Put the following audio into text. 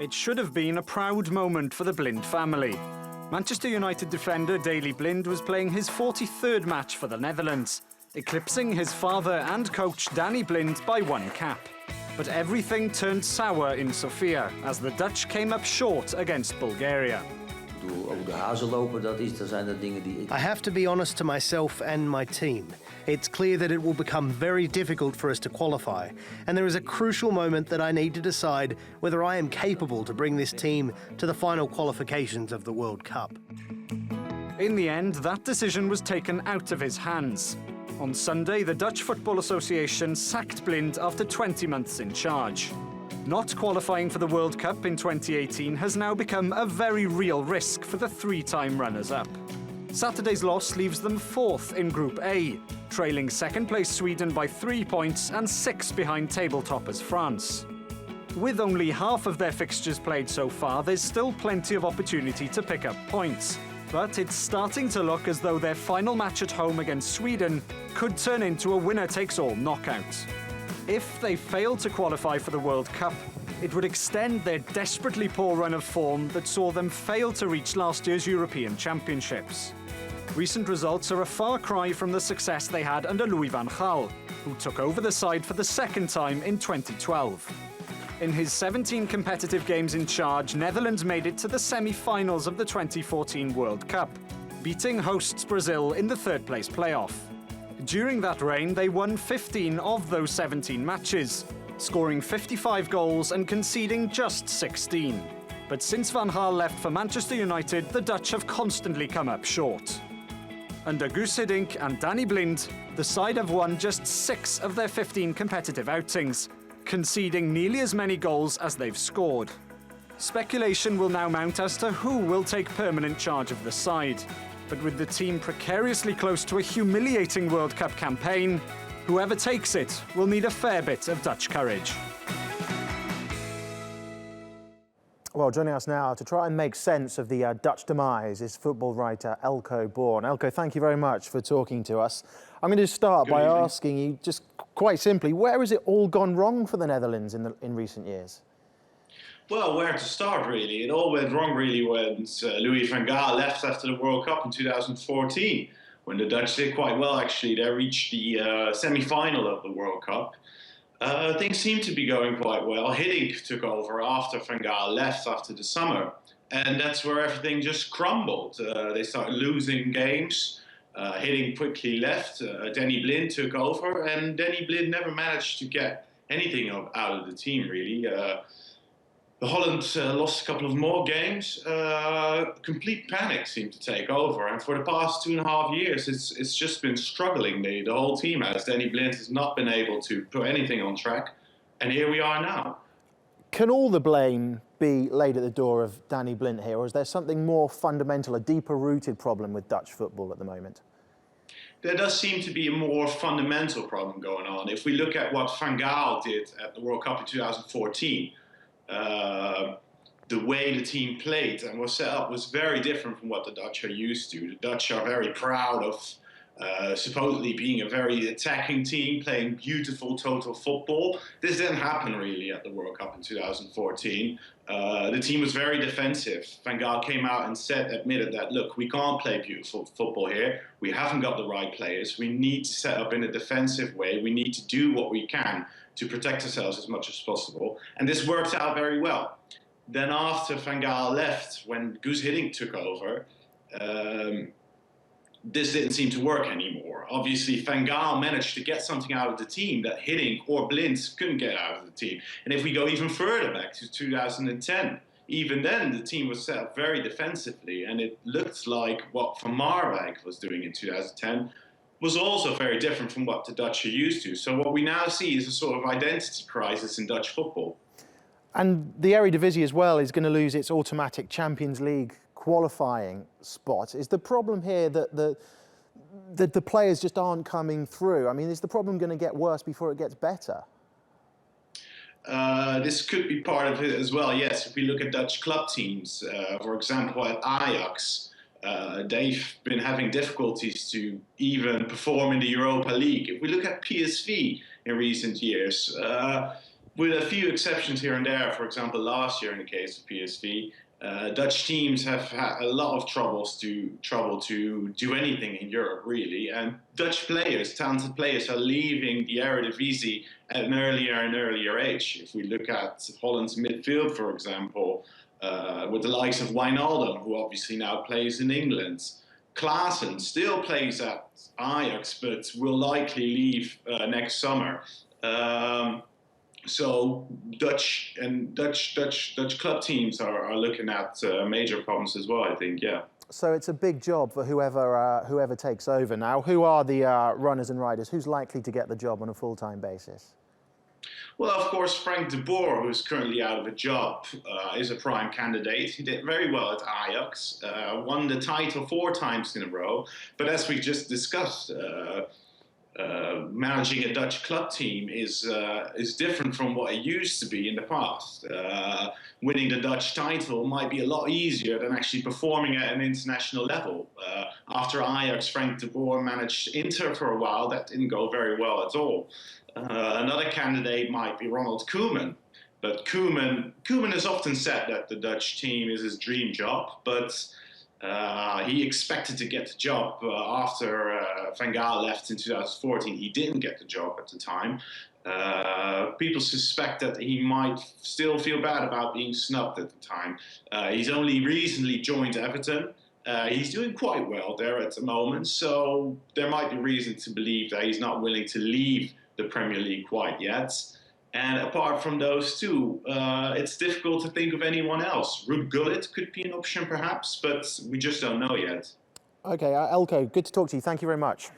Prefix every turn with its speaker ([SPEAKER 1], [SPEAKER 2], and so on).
[SPEAKER 1] It should have been a proud moment for the Blind family. Manchester United defender Daley Blind was playing his 43rd match for the Netherlands, eclipsing his father and coach Danny Blind by 1 cap. But everything turned sour in Sofia as the Dutch came up short against Bulgaria.
[SPEAKER 2] I have to be honest to myself and my team. It's clear that it will become very difficult for us to qualify, and there is a crucial moment that I need to decide whether I am capable to bring this team to the final qualifications of the World Cup.
[SPEAKER 1] In the end, that decision was taken out of his hands. On Sunday, the Dutch Football Association sacked Blind after 20 months in charge. Not qualifying for the World Cup in 2018 has now become a very real risk for the 3-time runners-up. Saturday's loss leaves them 4th in Group A, trailing second-place Sweden by 3 points and 6 behind table toppers France. With only half of their fixtures played so far, there's still plenty of opportunity to pick up points. But it's starting to look as though their final match at home against Sweden could turn into a winner-takes-all knockout. If they fail to qualify for the World Cup, it would extend their desperately poor run of form that saw them fail to reach last year's European Championships. Recent results are a far cry from the success they had under Louis van Gaal, who took over the side for the 2nd time in 2012. In his 17 competitive games in charge, Netherlands made it to the semi-finals of the 2014 World Cup, beating hosts Brazil in the 3rd-place playoff. During that reign, they won 15 of those 17 matches, scoring 55 goals and conceding just 16. But since Van Gaal left for Manchester United, the Dutch have constantly come up short. Under Guus Hiddink and Danny Blind, the side have won just 6 of their 15 competitive outings, conceding nearly as many goals as they've scored. Speculation will now mount as to who will take permanent charge of the side. But with the team precariously close to a humiliating World Cup campaign, whoever takes it will need a fair bit of Dutch courage.
[SPEAKER 3] Well, joining us now to try and make sense of the Dutch demise is football writer Elko Born. Elko, thank you very much for talking to us. I'm going to start by asking you, just quite simply, where has it all gone wrong for the Netherlands in recent years?
[SPEAKER 4] Well, where to start, really? It all went wrong, really, when Louis van Gaal left after the World Cup in 2014, when the Dutch did quite well, actually. They reached the semi-final of the World Cup. Things seemed to be going quite well. Hiddink took over after Van Gaal left after the summer, and that's where everything just crumbled. They started losing games. Hiddink quickly left. Danny Blind took over, and Danny Blind never managed to get anything out of the team, really. Holland lost a couple of more games. Complete panic seemed to take over, and for the past 2.5 years, it's just been struggling. The whole team has. Danny Blind has not been able to put anything on track, and here we are now.
[SPEAKER 3] Can all the blame be laid at the door of Danny Blind here, or is there something more fundamental, a deeper-rooted problem with Dutch football at the moment?
[SPEAKER 4] There does seem to be a more fundamental problem going on. If we look at what Van Gaal did at the World Cup in 2014, the way the team played and was set up was very different from what the Dutch are used to. The Dutch are very proud of supposedly being a very attacking team, playing beautiful total football. This didn't happen really at the World Cup in 2014. The team was very defensive. Van Gaal came out and admitted that, look, we can't play beautiful football here. We haven't got the right players. We need to set up in a defensive way. We need to do what we can to protect ourselves as much as possible. And this worked out very well. Then after Van Gaal left, when Guus Hiddink took over, this didn't seem to work anymore. Obviously, Van Gaal managed to get something out of the team that Hiddink or Blind couldn't get out of the team. And if we go even further back to 2010, even then the team was set up very defensively, and it looked like what Van Marwijk was doing in 2010 was also very different from what the Dutch are used to. So what we now see is a sort of identity crisis in Dutch football.
[SPEAKER 3] And the Eredivisie as well is going to lose its automatic Champions League qualifying spot. Is the problem here that the players just aren't coming through? I mean, is the problem going to get worse before it gets better?
[SPEAKER 4] This could be part of it as well, yes. If we look at Dutch club teams, for example, at Ajax, they've been having difficulties to even perform in the Europa League. If we look at PSV in recent years, with a few exceptions here and there. For example, last year in the case of PSV, Dutch teams have had a lot of trouble to do anything in Europe, really. And Dutch players, talented players, are leaving the Eredivisie at an earlier and earlier age. If we look at Holland's midfield, for example, with the likes of Wijnaldum, who obviously now plays in England. Klaassen still plays at Ajax, but will likely leave next summer. So Dutch club teams are looking at major problems as well, I think, yeah.
[SPEAKER 3] So it's a big job for whoever takes over now. Who are the runners and riders? Who's likely to get the job on a full-time basis?
[SPEAKER 4] Well, of course, Frank de Boer, who's currently out of a job, is a prime candidate. He did very well at Ajax, won the title 4 times in a row. But as we just discussed, managing a Dutch club team is different from what it used to be in the past. Winning the Dutch title might be a lot easier than actually performing at an international level. After Ajax, Frank de Boer managed Inter for a while. That didn't go very well at all. Another candidate might be Ronald Koeman. But Koeman has often said that the Dutch team is his dream job, but he expected to get the job after Van Gaal left in 2014. He didn't get the job at the time. People suspect that he might still feel bad about being snubbed at the time. He's only recently joined Everton. He's doing quite well there at the moment, so there might be reason to believe that he's not willing to leave the Premier League quite yet. And apart from those two, it's difficult to think of anyone else. Ruud Gullit could be an option perhaps, but we just don't know yet.
[SPEAKER 3] Okay, Elko, good to talk to you. Thank you very much.